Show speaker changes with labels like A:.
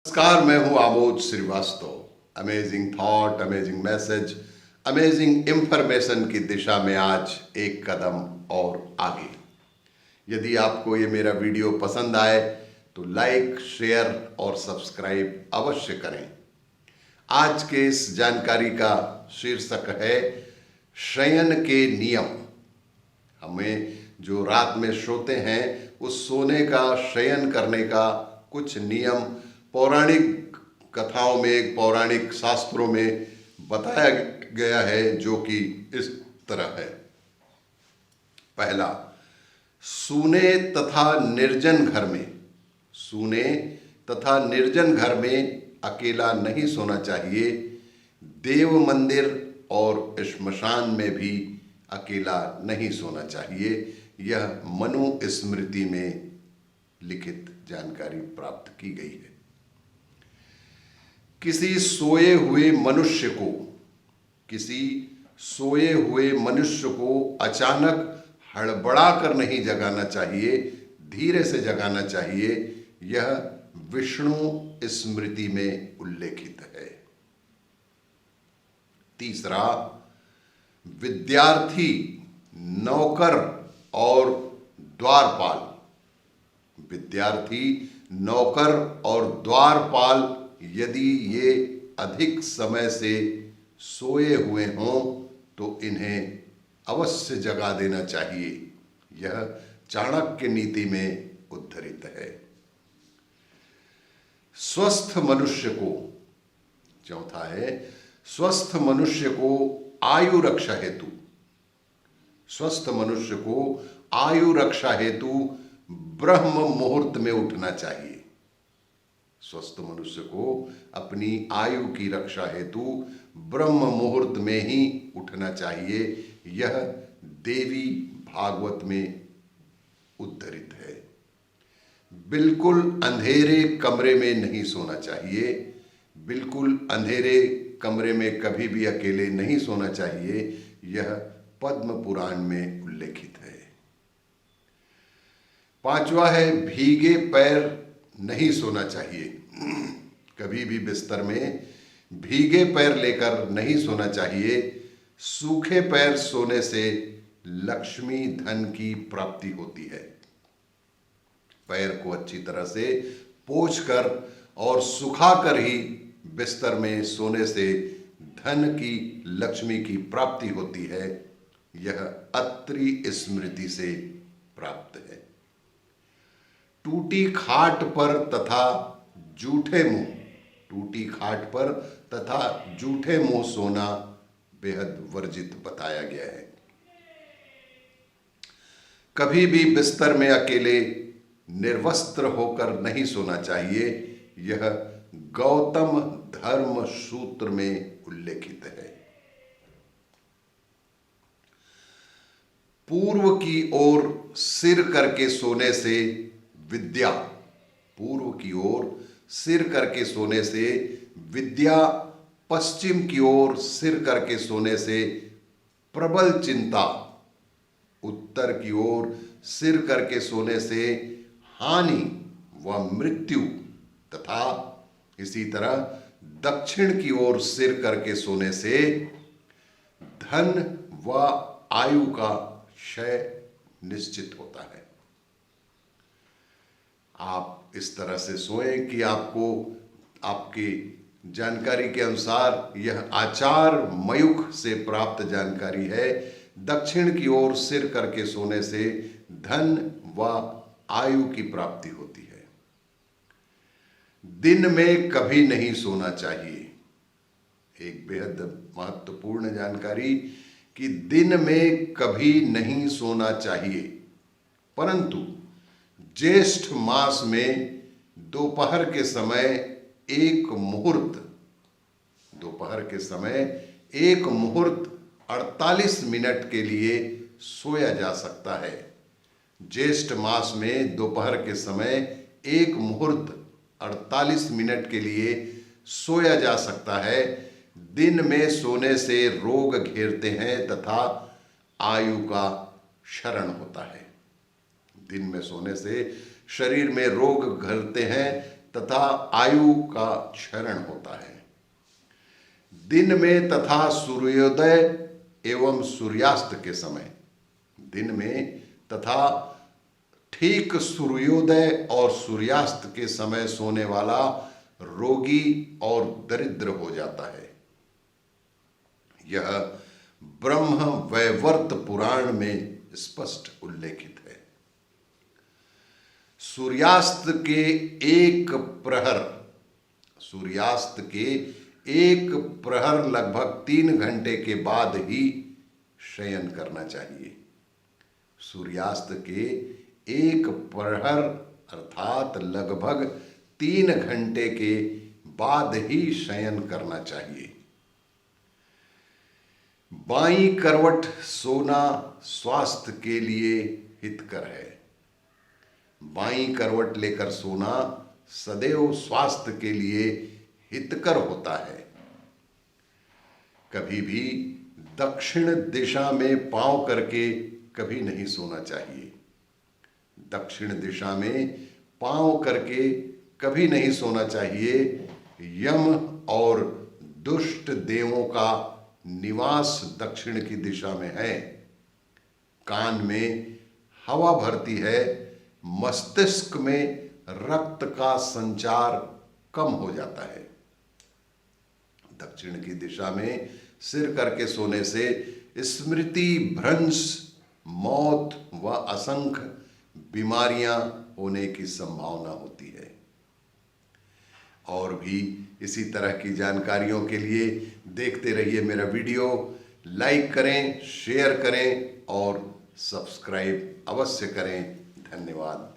A: नमस्कार, मैं हूं Amod Srivastava. Amazing thought, amazing message, amazing information की दिशा में आज एक कदम और आगे। यदि आपको ये मेरा वीडियो पसंद आए तो लाइक, शेयर और सब्सक्राइब अवश्य करें। आज के इस जानकारी का शीर्षक है शयन के नियम। हमें जो रात में सोते हैं उस सोने का, शयन करने का कुछ नियम पौराणिक कथाओं में, पौराणिक शास्त्रों में बताया गया है, जो कि इस तरह है। पहला, सूने तथा निर्जन घर में, सूने तथा निर्जन घर में अकेला नहीं सोना चाहिए। देव मंदिर और श्मशान में भी अकेला नहीं सोना चाहिए। यह मनु स्मृति में लिखित जानकारी प्राप्त की गई है। किसी सोए हुए मनुष्य को अचानक हड़बड़ा कर नहीं जगाना चाहिए, धीरे से जगाना चाहिए। यह विष्णु स्मृति में उल्लेखित है। तीसरा, विद्यार्थी, नौकर और द्वारपाल, विद्यार्थी, नौकर और द्वारपाल यदि ये अधिक समय से सोए हुए हों तो इन्हें अवश्य जगा देना चाहिए। यह चाणक्य नीति में उद्धृत है। स्वस्थ मनुष्य को, चौथा है, स्वस्थ मनुष्य को आयु रक्षा हेतु, स्वस्थ मनुष्य को आयु रक्षा हेतु ब्रह्म मुहूर्त में उठना चाहिए। स्वस्थ मनुष्य को अपनी आयु की रक्षा हेतु ब्रह्म मुहूर्त में ही उठना चाहिए। यह देवी भागवत में उद्धृत है। बिल्कुल अंधेरे कमरे में नहीं सोना चाहिए। बिल्कुल अंधेरे कमरे में कभी भी अकेले नहीं सोना चाहिए। यह पद्म पुराण में उल्लेखित है। पांचवा है, भीगे पैर नहीं सोना चाहिए। कभी भी बिस्तर में भीगे पैर लेकर नहीं सोना चाहिए। सूखे पैर सोने से लक्ष्मी धन की प्राप्ति होती है। पैर को अच्छी तरह से पोंछकर और सुखाकर ही बिस्तर में सोने से धन की, लक्ष्मी की प्राप्ति होती है। यह अत्रि स्मृति से प्राप्त है। टूटी खाट पर तथा जूठे मुंह, टूटी खाट पर तथा जूठे मुंह सोना बेहद वर्जित बताया गया है। कभी भी बिस्तर में अकेले निर्वस्त्र होकर नहीं सोना चाहिए। यह गौतम धर्म सूत्र में उल्लेखित है। पूर्व की ओर सिर करके सोने से विद्या, पूर्व की ओर सिर करके सोने से विद्या, पश्चिम की ओर सिर करके सोने से प्रबल चिंता, उत्तर की ओर सिर करके सोने से हानि व मृत्यु, तथा इसी तरह दक्षिण की ओर सिर करके सोने से धन व आयु का क्षय निश्चित होता है। आप इस तरह से सोएं कि आपको, आपकी जानकारी के अनुसार यह आचार मयूख से प्राप्त जानकारी है। दक्षिण की ओर सिर करके सोने से धन व आयु की प्राप्ति होती है। दिन में कभी नहीं सोना चाहिए। एक बेहद महत्वपूर्ण जानकारी कि दिन में कभी नहीं सोना चाहिए, परंतु ज्येष्ठ मास में दोपहर के समय एक मुहूर्त, दोपहर के समय एक मुहूर्त 48 मिनट के लिए सोया जा सकता है। ज्येष्ठ मास में दोपहर के समय एक मुहूर्त 48 मिनट के लिए सोया जा सकता है। दिन में सोने से रोग घेरते हैं तथा आयु का क्षरण होता है। दिन में सोने से शरीर में रोग घेरते हैं तथा आयु का क्षरण होता है। दिन में तथा सूर्योदय एवं सूर्यास्त के समय, दिन में तथा ठीक सूर्योदय और सूर्यास्त के समय सोने वाला रोगी और दरिद्र हो जाता है। यह ब्रह्म वैवर्त पुराण में स्पष्ट उल्लेखित है। सूर्यास्त के एक प्रहर लगभग 3 घंटे के बाद ही शयन करना चाहिए। सूर्यास्त के एक प्रहर अर्थात लगभग 3 घंटे के बाद ही शयन करना चाहिए। बाईं करवट सोना स्वास्थ्य के लिए हितकर है। बाईं करवट लेकर सोना सदैव स्वास्थ्य के लिए हितकर होता है। कभी भी दक्षिण दिशा में पांव करके कभी नहीं सोना चाहिए। दक्षिण दिशा में पांव करके कभी नहीं सोना चाहिए। यम और दुष्ट देवों का निवास दक्षिण की दिशा में है। कान में हवा भरती है। मस्तिष्क में रक्त का संचार कम हो जाता है। दक्षिण की दिशा में सिर करके सोने से स्मृति भ्रंश, मौत व असंख्य बीमारियां होने की संभावना होती है। और भी इसी तरह की जानकारियों के लिए देखते रहिए मेरा वीडियो। लाइक करें, शेयर करें और सब्सक्राइब अवश्य करें। धन्यवाद।